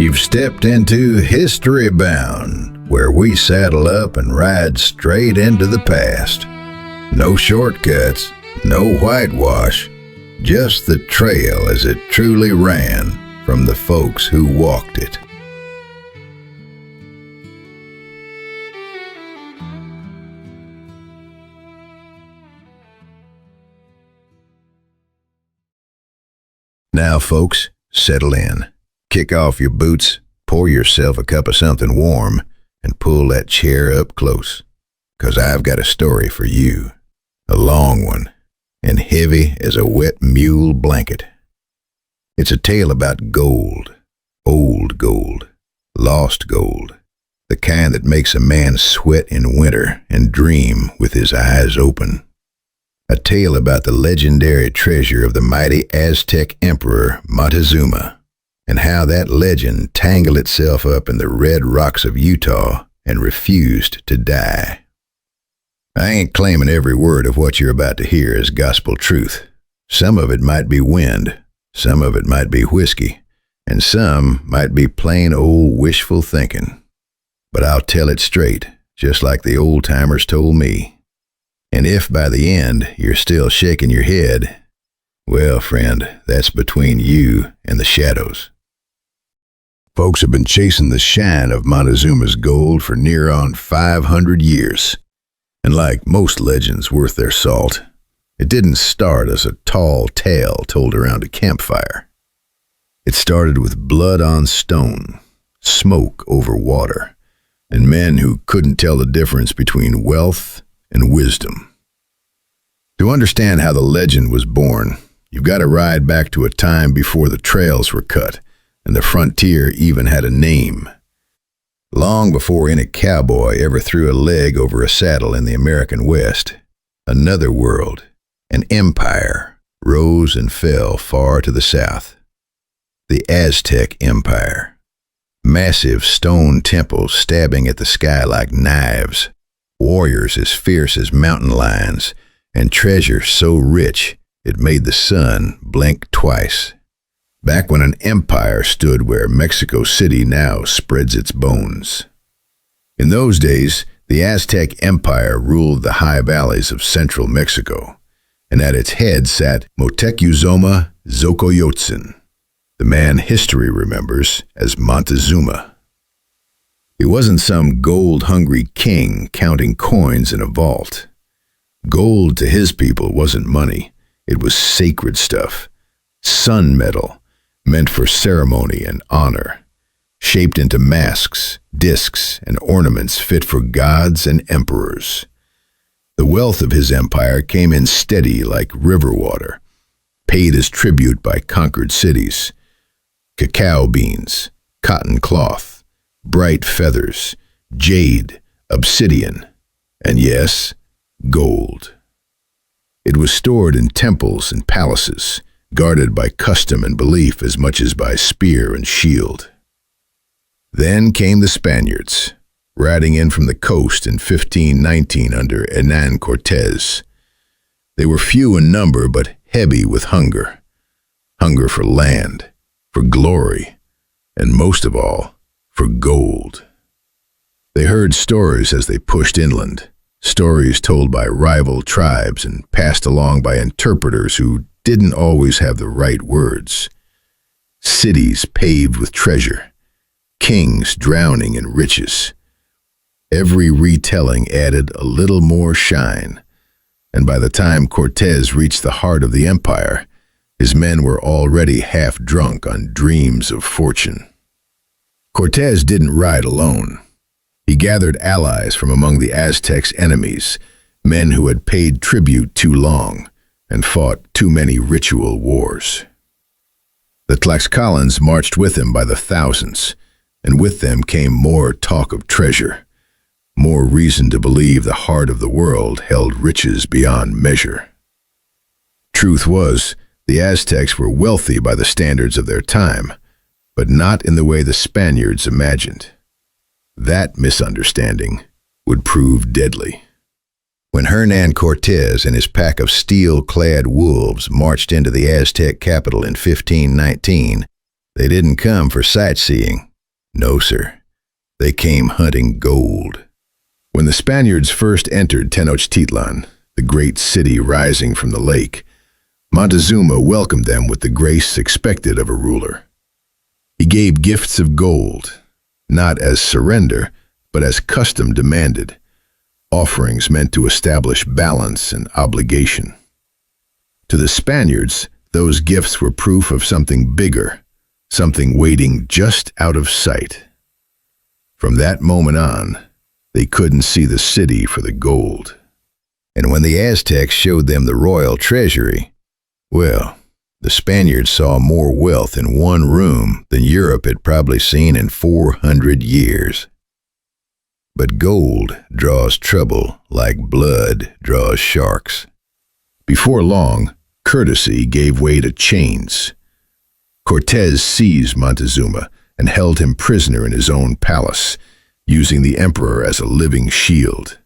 You've stepped into History Bound, where we saddle up and ride straight into the past. No shortcuts, no whitewash, just the trail as it truly ran from the folks who walked it. Now, folks, settle in. Kick off your boots, pour yourself a cup of something warm, and pull that chair up close. 'Cause I've got a story for you. A long one, and heavy as a wet mule blanket. It's a tale about gold. Old gold. Lost gold. The kind that makes a man sweat in winter and dream with his eyes open. A tale about the legendary treasure of the mighty Aztec Emperor Montezuma, and how that legend tangled itself up in the red rocks of Utah and refused to die. I ain't claiming every word of what you're about to hear is gospel truth. Some of it might be wind, some of it might be whiskey, and some might be plain old wishful thinking. But I'll tell it straight, just like the old-timers told me. And if by the end you're still shaking your head, well, friend, that's between you and the shadows. Folks have been chasing the shine of Montezuma's gold for near on 500 years. And like most legends worth their salt, it didn't start as a tall tale told around a campfire. It started with blood on stone, smoke over water, and men who couldn't tell the difference between wealth and wisdom. To understand how the legend was born, you've got to ride back to a time before the trails were cut and the frontier even had a name. Long before any cowboy ever threw a leg over a saddle in the American West, another world, an empire, rose and fell far to the south. The Aztec Empire. Massive stone temples stabbing at the sky like knives, warriors as fierce as mountain lions, and treasure so rich it made the sun blink twice. Back when an empire stood where Mexico City now spreads its bones. In those days, the Aztec Empire ruled the high valleys of central Mexico, and at its head sat Montezuma Gold, the man history remembers as Montezuma. He wasn't some gold-hungry king counting coins in a vault. Gold to his people wasn't money, it was sacred stuff, sun metal, meant for ceremony and honor, shaped into masks, discs, and ornaments fit for gods and emperors. The wealth of his empire came in steady like river water, paid as tribute by conquered cities. Cacao beans, cotton cloth, bright feathers, jade, obsidian, and yes, gold. It was stored in temples and palaces, guarded by custom and belief as much as by spear and shield. Then came the Spaniards, riding in from the coast in 1519 under Hernán Cortés. They were few in number but heavy with hunger. Hunger for land, for glory, and most of all, for gold. They heard stories as they pushed inland, stories told by rival tribes and passed along by interpreters who didn't always have the right words. Cities paved with treasure, kings drowning in riches. Every retelling added a little more shine, and by the time Cortés reached the heart of the empire, his men were already half drunk on dreams of fortune. Cortés didn't ride alone. He gathered allies from among the Aztecs' enemies, men who had paid tribute too long and fought too many ritual wars. The Tlaxcalans marched with him by the thousands, and with them came more talk of treasure, more reason to believe the heart of the world held riches beyond measure. Truth was, the Aztecs were wealthy by the standards of their time, but not in the way the Spaniards imagined. That misunderstanding would prove deadly. When Hernán Cortés and his pack of steel-clad wolves marched into the Aztec capital in 1519, they didn't come for sightseeing, No, sir. They came hunting gold. When the Spaniards first entered Tenochtitlan, the great city rising from the lake, Montezuma welcomed them with the grace expected of a ruler. He gave gifts of gold, not as surrender, but as custom demanded, offerings meant to establish balance and obligation. To the Spaniards, those gifts were proof of something bigger, something waiting just out of sight. From that moment on, they couldn't see the city for the gold. And when the Aztecs showed them the royal treasury, well, the Spaniards saw more wealth in one room than Europe had probably seen in 400 years. But gold draws trouble like blood draws sharks. Before long, courtesy gave way to chains. Cortez seized Montezuma and held him prisoner in his own palace, using the emperor as a living shield.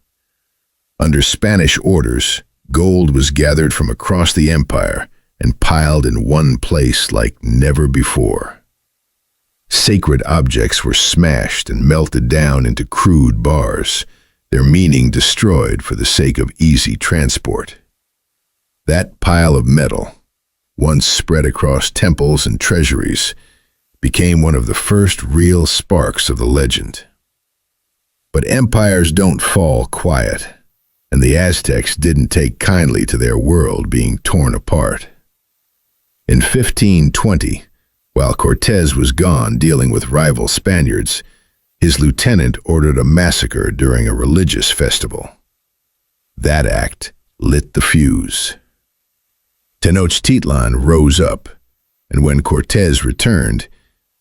Under Spanish orders, gold was gathered from across the empire and piled in one place like never before. Sacred objects were smashed and melted down into crude bars, their meaning destroyed for the sake of easy transport. That pile of metal, once spread across temples and treasuries, became one of the first real sparks of the legend. But empires don't fall quiet, and the Aztecs didn't take kindly to their world being torn apart. In 1520, while Cortez was gone dealing with rival Spaniards, his lieutenant ordered a massacre during a religious festival. That act lit the fuse. Tenochtitlan rose up, and when Cortez returned,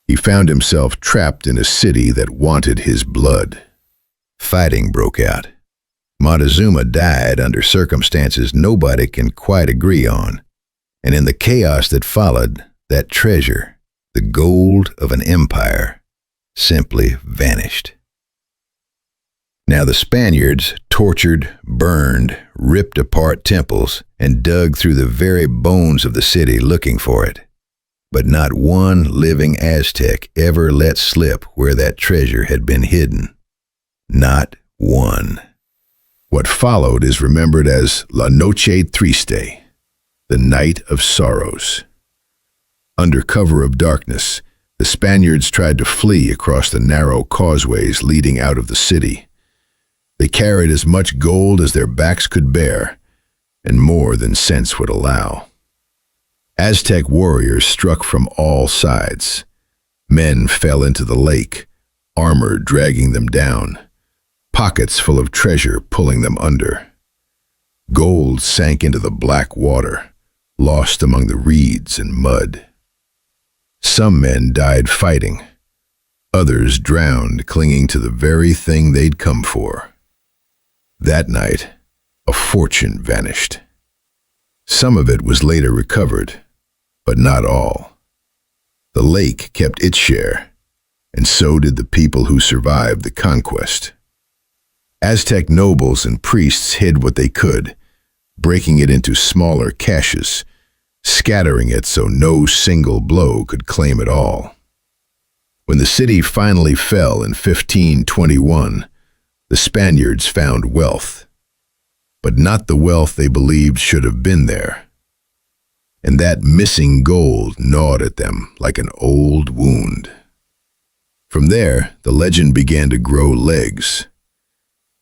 he found himself trapped in a city that wanted his blood. Fighting broke out. Montezuma died under circumstances nobody can quite agree on, and in the chaos that followed, that treasure, the gold of an empire, simply vanished. Now the Spaniards tortured, burned, ripped apart temples, and dug through the very bones of the city looking for it. But not one living Aztec ever let slip where that treasure had been hidden. Not one. What followed is remembered as La Noche Triste, the Night of Sorrows. Under cover of darkness, the Spaniards tried to flee across the narrow causeways leading out of the city. They carried as much gold as their backs could bear, and more than sense would allow. Aztec warriors struck from all sides. Men fell into the lake, armor dragging them down, pockets full of treasure pulling them under. Gold sank into the black water, lost among the reeds and mud. Some men died fighting, others drowned clinging to the very thing they'd come for. That night, a fortune vanished. Some of it was later recovered, but not all. The lake kept its share, and so did the people who survived the conquest. Aztec nobles and priests hid what they could, breaking it into smaller caches, scattering it so no single blow could claim it all. When the city finally fell in 1521, the Spaniards found wealth, but not the wealth they believed should have been there. And that missing gold gnawed at them like an old wound. From there, the legend began to grow legs.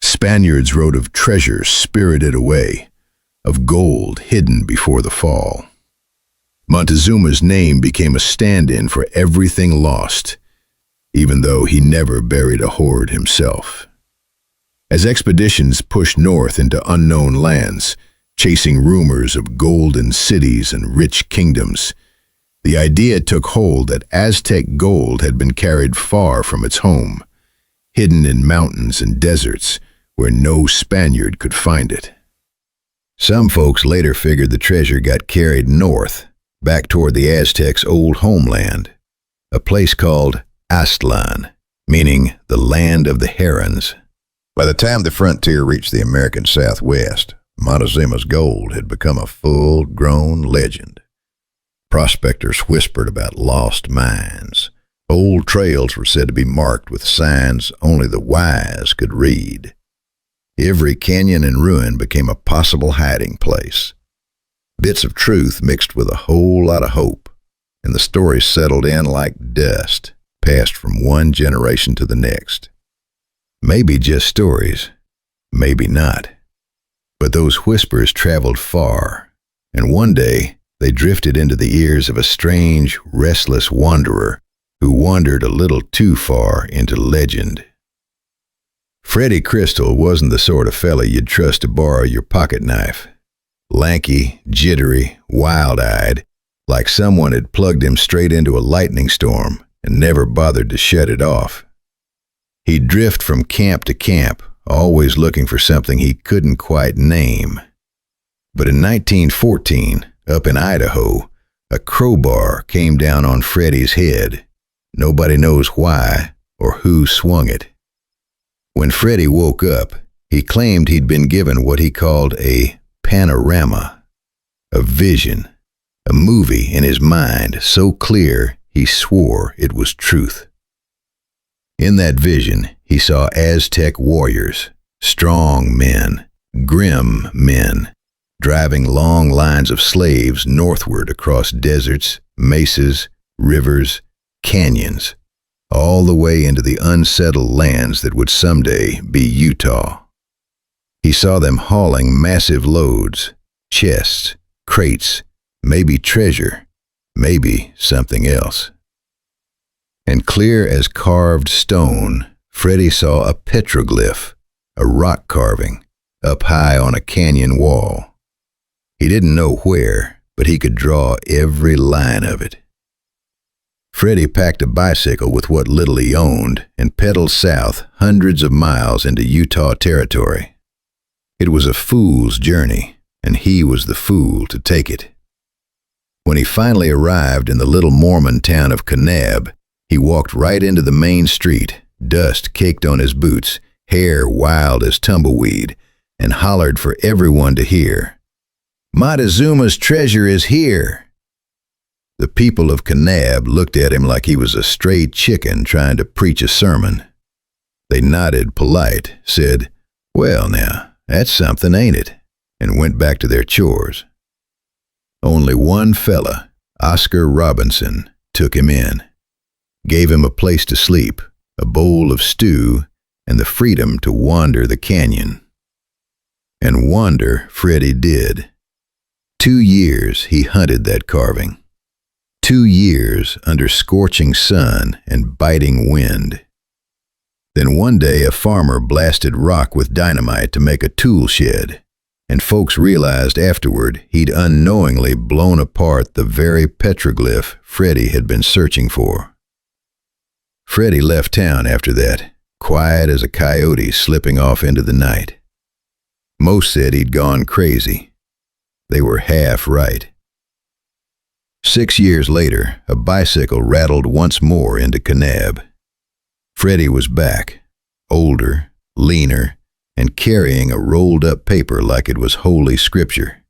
Spaniards wrote of treasure spirited away, of gold hidden before the fall. Montezuma's name became a stand-in for everything lost, even though he never buried a hoard himself. As expeditions pushed north into unknown lands, chasing rumors of golden cities and rich kingdoms, the idea took hold that Aztec gold had been carried far from its home, hidden in mountains and deserts where no Spaniard could find it. Some folks later figured the treasure got carried north, back toward the Aztecs' old homeland, a place called Aztlan, meaning the land of the herons. By the time the frontier reached the American Southwest, Montezuma's gold had become a full-grown legend. Prospectors whispered about lost mines, Old trails were said to be marked with signs only the wise could read. Every canyon and ruin became a possible hiding place. Bits of truth mixed with a whole lot of hope, and the stories settled in like dust, passed from one generation to the next. Maybe just stories, maybe not. But those whispers traveled far, and one day they drifted into the ears of a strange, restless wanderer who wandered a little too far into legend. Freddy Crystal wasn't the sort of fella you'd trust to borrow your pocket knife. Lanky, jittery, wild-eyed, like someone had plugged him straight into a lightning storm and never bothered to shut it off. He'd drift from camp to camp, always looking for something he couldn't quite name. But in 1914, up in Idaho, a crowbar came down on Freddy's head. Nobody knows why or who swung it. When Freddy woke up, he claimed he'd been given what he called a panorama, a vision, a movie in his mind so clear he swore it was truth. In that vision, he saw Aztec warriors, strong men, grim men, driving long lines of slaves northward across deserts, mesas, rivers, canyons, all the way into the unsettled lands that would someday be Utah. He saw them hauling massive loads, chests, crates, maybe treasure, maybe something else. And clear as carved stone, Freddy saw a petroglyph, a rock carving, up high on a canyon wall. He didn't know where, but he could draw every line of it. Freddy packed a bicycle with what little he owned and pedaled south hundreds of miles into Utah territory. It was a fool's journey, and he was the fool to take it. When he finally arrived in the little Mormon town of Kanab, he walked right into the main street, dust caked on his boots, hair wild as tumbleweed, and hollered for everyone to hear, "Montezuma's treasure is here!" The people of Kanab looked at him like he was a stray chicken trying to preach a sermon. They nodded polite, said, "Well now, that's something, ain't it?" and went back to their chores. Only one fella, Oscar Robinson, took him in, gave him a place to sleep, a bowl of stew, and the freedom to wander the canyon. And wander Freddy did. 2 years he hunted that carving. 2 years under scorching sun and biting wind. Then one day a farmer blasted rock with dynamite to make a tool shed, and folks realized afterward he'd unknowingly blown apart the very petroglyph Freddy had been searching for. Freddy left town after that, quiet as a coyote slipping off into the night. Most said he'd gone crazy. They were half right. 6 years later, a bicycle rattled once more into Kanab. Freddy was back, older, leaner, and carrying a rolled-up paper like it was holy scripture.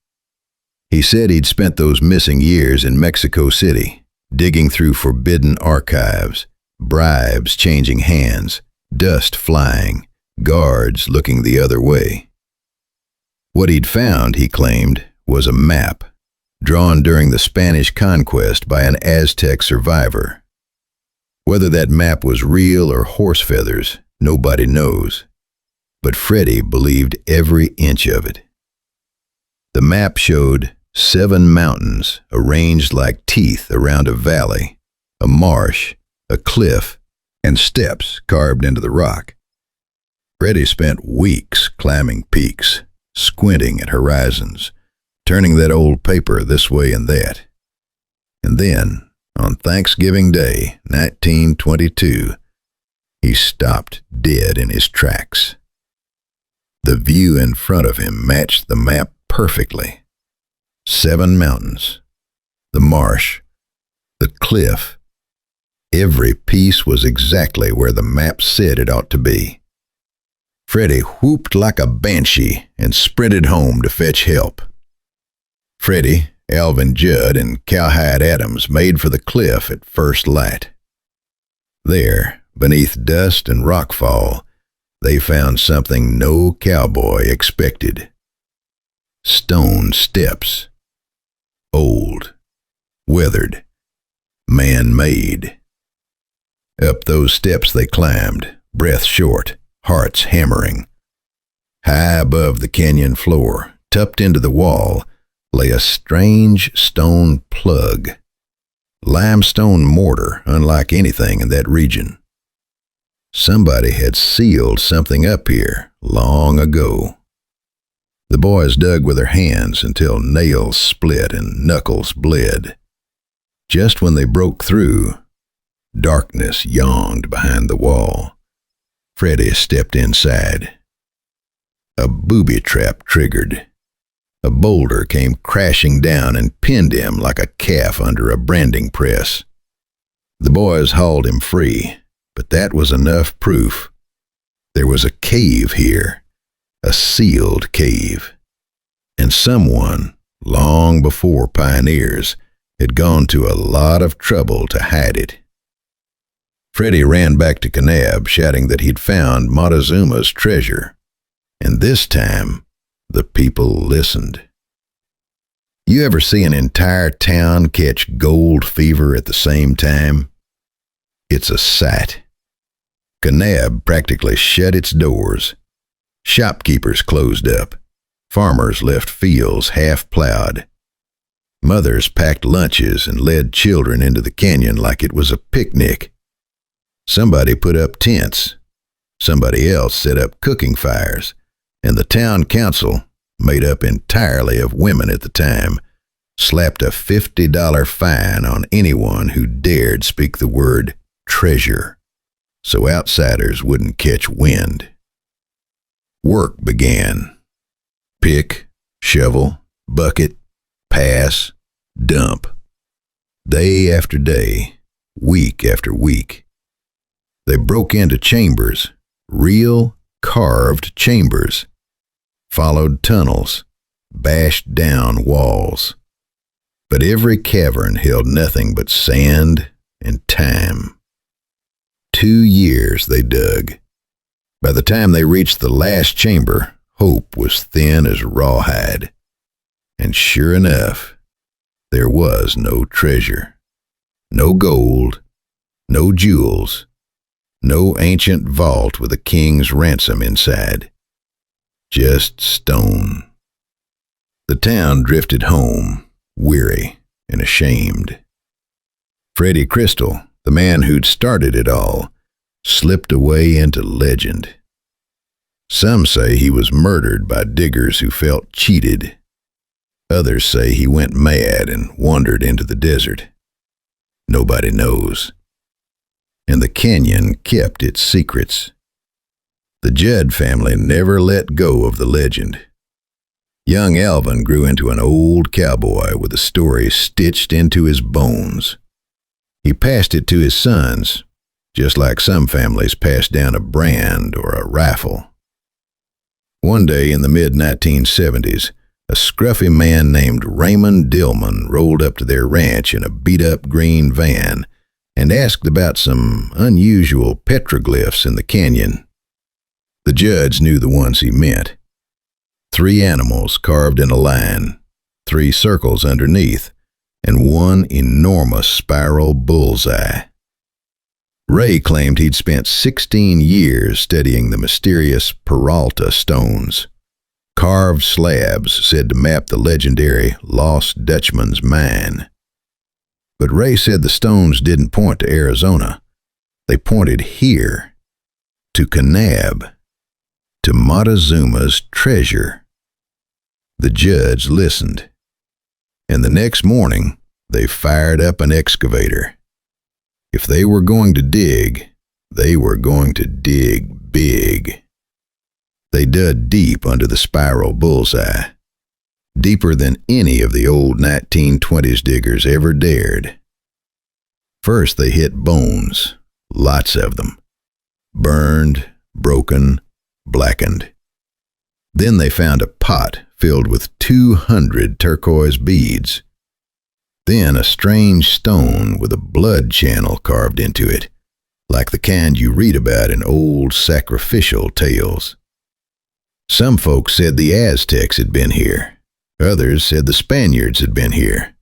He said he'd spent those missing years in Mexico City, digging through forbidden archives, bribes changing hands, dust flying, guards looking the other way. What he'd found, he claimed, was a map, drawn during the Spanish Conquest by an Aztec survivor. Whether that map was real or horse feathers, nobody knows, but Freddy believed every inch of it. The map showed 7 mountains arranged like teeth around a valley, a marsh, a cliff, and steps carved into the rock. Freddy spent weeks climbing peaks, squinting at horizons, turning that old paper this way and that. And then, on Thanksgiving Day, 1922, he stopped dead in his tracks. The view in front of him matched the map perfectly. 7 mountains, the marsh, the cliff. Every piece was exactly where the map said it ought to be. Freddy whooped like a banshee and sprinted home to fetch help. Freddy, Alvin Judd, and Cowhide Adams made for the cliff at first light. There, beneath dust and rockfall, they found something no cowboy expected. Stone steps. Old, weathered, man-made. Up those steps they climbed, breath short, hearts hammering. High above the canyon floor, tucked into the wall, lay a strange stone plug. Limestone mortar, unlike anything in that region. Somebody had sealed something up here long ago. The boys dug with their hands until nails split and knuckles bled. Just when they broke through, darkness yawned behind the wall. Freddy stepped inside. A booby trap triggered. A boulder came crashing down and pinned him like a calf under a branding press. The boys hauled him free, but that was enough proof. There was a cave here, a sealed cave, and someone, long before pioneers, had gone to a lot of trouble to hide it. Freddy ran back to Kanab, shouting that he'd found Montezuma's treasure, and this time the people listened. You ever see an entire town catch gold fever at the same time? It's a sight. Kanab practically shut its doors. Shopkeepers closed up. Farmers left fields half-plowed. Mothers packed lunches and led children into the canyon like it was a picnic. Somebody put up tents. Somebody else set up cooking fires. And the town council, made up entirely of women at the time, slapped a $50 fine on anyone who dared speak the word treasure, so outsiders wouldn't catch wind. Work began. Pick, shovel, bucket, pass, dump. Day after day, week after week. They broke into chambers, real carved chambers, followed tunnels, bashed down walls. But every cavern held nothing but sand and time. 2 years they dug. By the time they reached the last chamber, hope was thin as rawhide. And sure enough, there was no treasure. No gold, no jewels, no ancient vault with a king's ransom inside. Just stone. The town drifted home, weary and ashamed. Freddy Crystal, the man who'd started it all, slipped away into legend. Some say he was murdered by diggers who felt cheated. Others say he went mad and wandered into the desert. Nobody knows. And the canyon kept its secrets. The Judd family never let go of the legend. Young Alvin grew into an old cowboy with a story stitched into his bones. He passed it to his sons, just like some families pass down a brand or a rifle. One day in the mid-1970s, a scruffy man named Raymond Dillman rolled up to their ranch in a beat-up green van and asked about some unusual petroglyphs in the canyon. The Judds knew the ones he meant. 3 animals carved in a line, 3 circles underneath, and 1 enormous spiral bullseye. Ray claimed he'd spent 16 years studying the mysterious Peralta stones, carved slabs said to map the legendary Lost Dutchman's mine. But Ray said the stones didn't point to Arizona. They pointed here, to Kanab, to Montezuma's treasure. The Judds listened, and the next morning they fired up an excavator. If they were going to dig, they were going to dig big. They dug deep under the spiral bullseye, deeper than any of the old 1920s diggers ever dared. First they hit bones, lots of them, burned, broken, blackened. Then they found a pot filled with 200 turquoise beads. Then a strange stone with a blood channel carved into it, like the kind you read about in old sacrificial tales. Some folks said the Aztecs had been here. Others said the Spaniards had been here.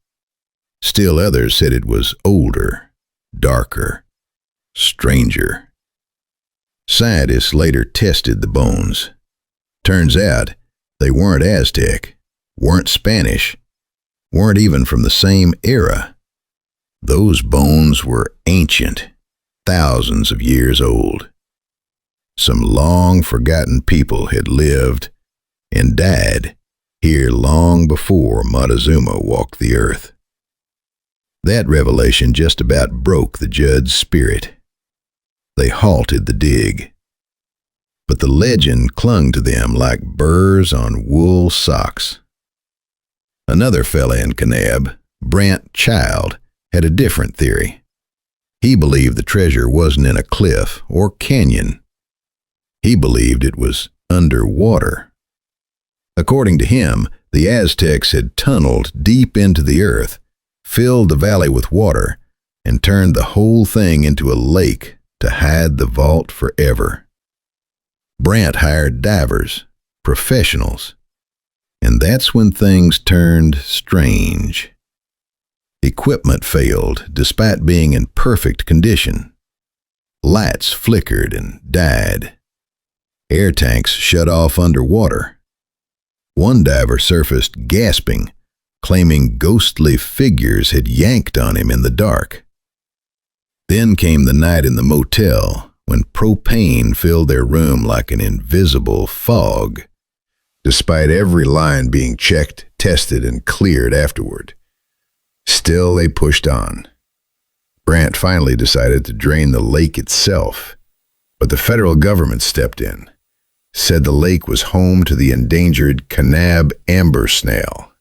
Still others said it was older, darker, stranger. Scientists later tested the bones. Turns out they weren't Aztec, weren't Spanish, weren't even from the same era. Those bones were ancient, thousands of years old. Some long-forgotten people had lived and died here long before Montezuma walked the earth. That revelation just about broke the Judd's spirit. They halted the dig. But the legend clung to them like burrs on wool socks. Another fella in Kanab, Brant Child, had a different theory. He believed the treasure wasn't in a cliff or canyon. He believed it was underwater. According to him, the Aztecs had tunneled deep into the earth, filled the valley with water, and turned the whole thing into a lake to hide the vault forever. Brant hired divers, professionals, and that's when things turned strange. Equipment failed despite being in perfect condition. Lights flickered and died. Air tanks shut off underwater. One diver surfaced gasping, claiming ghostly figures had yanked on him in the dark. Then came the night in the motel when propane filled their room like an invisible fog, despite every line being checked, tested, and cleared afterward. Still, they pushed on. Brant finally decided to drain the lake itself, but the federal government stepped in, said the lake was home to the endangered Kanab amber snail.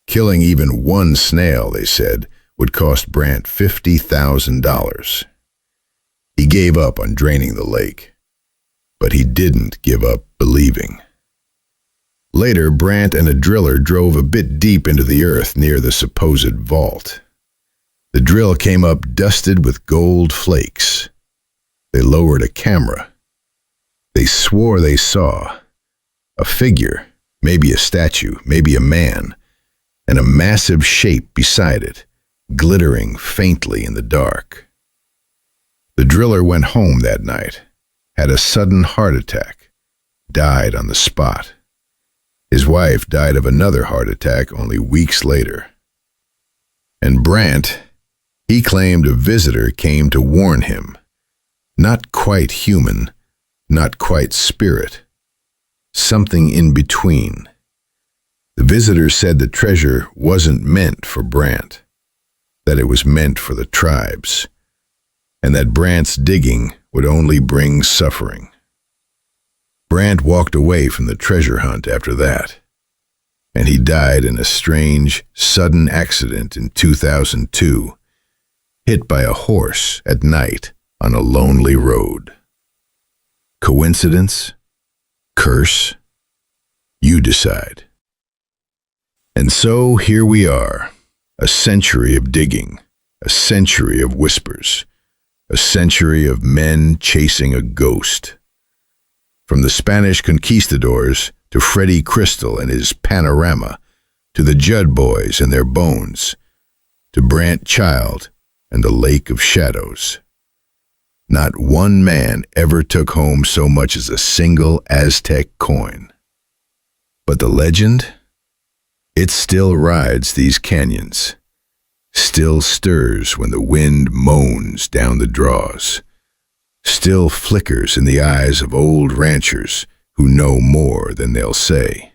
Killing even one snail, they said, would cost Brant $50,000. He gave up on draining the lake, but he didn't give up believing. Later, Brant and a driller drove a bit deep into the earth near the supposed vault. The drill came up dusted with gold flakes. They lowered a camera. They swore they saw a figure, maybe a statue, maybe a man, and a massive shape beside it, glittering faintly in the dark. The driller went home that night, had a sudden heart attack, died on the spot. His wife died of another heart attack only weeks later. And Brant, he claimed a visitor came to warn him. Not quite human, not quite spirit. Something in between. The visitor said the treasure wasn't meant for Brant, that it was meant for the tribes, and that Brant's digging would only bring suffering. Brant walked away from the treasure hunt after that, and he died in a strange, sudden accident in 2002, hit by a horse at night on a lonely road. Coincidence? Curse? You decide. And so here we are, a century of digging, a century of whispers, a century of men chasing a ghost. From the Spanish conquistadors to Freddy Crystal and his panorama, to the Judd boys and their bones, to Brant Child and the Lake of Shadows. Not one man ever took home so much as a single Aztec coin. But the legend? It still rides these canyons, still stirs when the wind moans down the draws, still flickers in the eyes of old ranchers who know more than they'll say.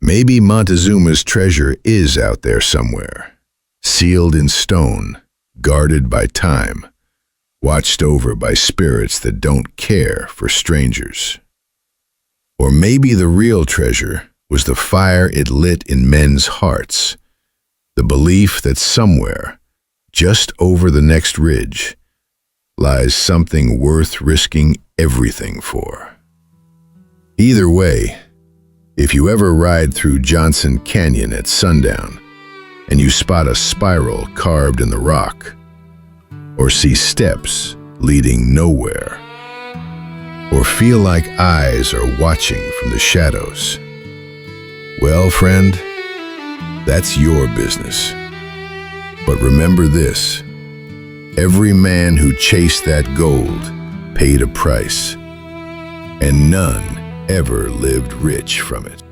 Maybe Montezuma's treasure is out there somewhere, sealed in stone, guarded by time, watched over by spirits that don't care for strangers. Or maybe the real treasure was the fire it lit in men's hearts, the belief that somewhere, just over the next ridge, lies something worth risking everything for. Either way, if you ever ride through Johnson Canyon at sundown and you spot a spiral carved in the rock, or see steps leading nowhere, or feel like eyes are watching from the shadows? Well, friend, that's your business. But remember this, every man who chased that gold paid a price, and none ever lived rich from it.